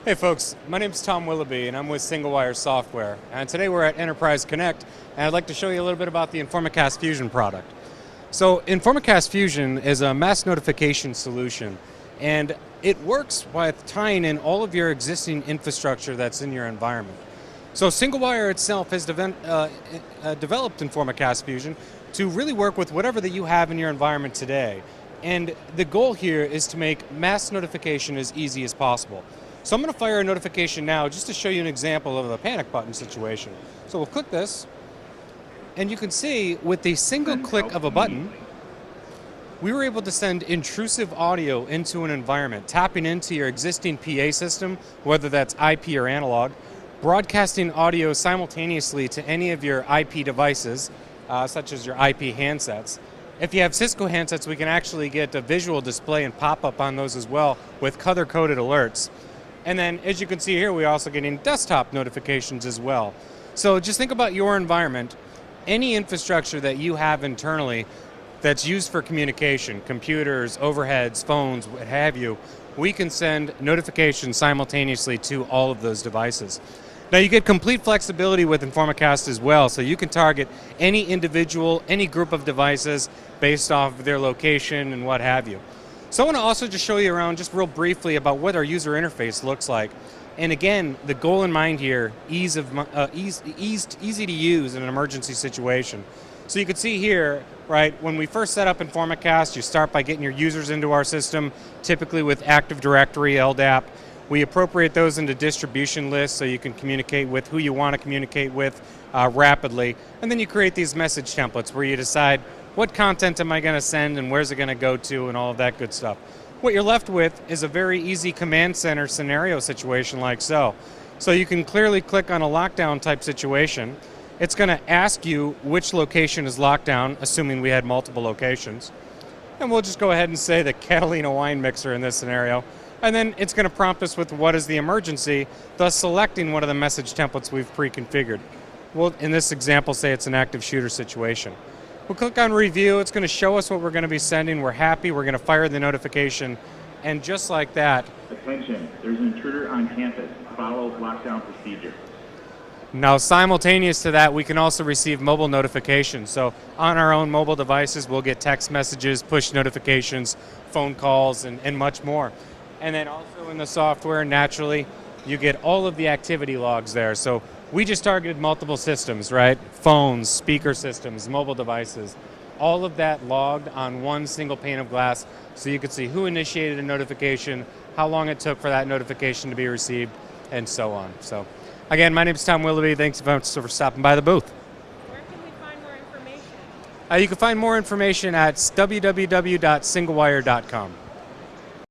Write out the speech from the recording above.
Hey folks, my name is Tom Willoughby and I'm with Singlewire Software. And today we're at Enterprise Connect and I'd like to show you a little bit about the InformaCast Fusion product. So InformaCast Fusion is a mass notification solution and it works by tying in all of your existing infrastructure that's in your environment. So Singlewire itself has developed InformaCast Fusion to really work with whatever that you have in your environment today. And the goal here is to make mass notification as easy as possible. So I'm going to fire a notification now just to show you an example of a panic button situation. So we'll click this, and you can see with the single click of a button, we were able to send intrusive audio into an environment, tapping into your existing PA system, whether that's IP or analog, broadcasting audio simultaneously to any of your IP devices, such as your IP handsets. If you have Cisco handsets, we can actually get a visual display and pop up on those as well with color-coded alerts. And then, as you can see here, we're also getting desktop notifications as well. So just think about your environment. Any infrastructure that you have internally that's used for communication, computers, overheads, phones, what have you, we can send notifications simultaneously to all of those devices. Now you get complete flexibility with InformaCast as well, so you can target any individual, any group of devices based off of their location and what have you. So I want to also just show you around just real briefly about what our user interface looks like. And again, the goal in mind here, easy to use in an emergency situation. So you can see here, right, when we first set up InformaCast, you start by getting your users into our system, typically with Active Directory, LDAP. We appropriate those into distribution lists so you can communicate with who you want to communicate with rapidly. And then you create these message templates where you decide what content am I going to send and where's it going to go to and all of that good stuff. What you're left with is a very easy command center scenario situation like so. So you can clearly click on a lockdown type situation. It's going to ask you which location is locked down, assuming we had multiple locations. And we'll just go ahead and say the Catalina wine mixer in this scenario. And then it's going to prompt us with what is the emergency, thus selecting one of the message templates we've pre-configured. We'll, in this example, say it's an active shooter situation. We'll click on review, it's going to show us what we're going to be sending, we're happy, we're going to fire the notification, and just like that. Attention, there's an intruder on campus, follow lockdown procedure. Now simultaneous to that, we can also receive mobile notifications. So on our own mobile devices, we'll get text messages, push notifications, phone calls, and much more. And then also in the software, naturally, you get all of the activity logs there. So we just targeted multiple systems, right? Phones, speaker systems, mobile devices, all of that logged on one single pane of glass so you could see who initiated a notification, how long it took for that notification to be received, and so on. So again, my name is Tom Willoughby. Thanks for stopping by the booth. Where can we find more information? You can find more information at www.singlewire.com.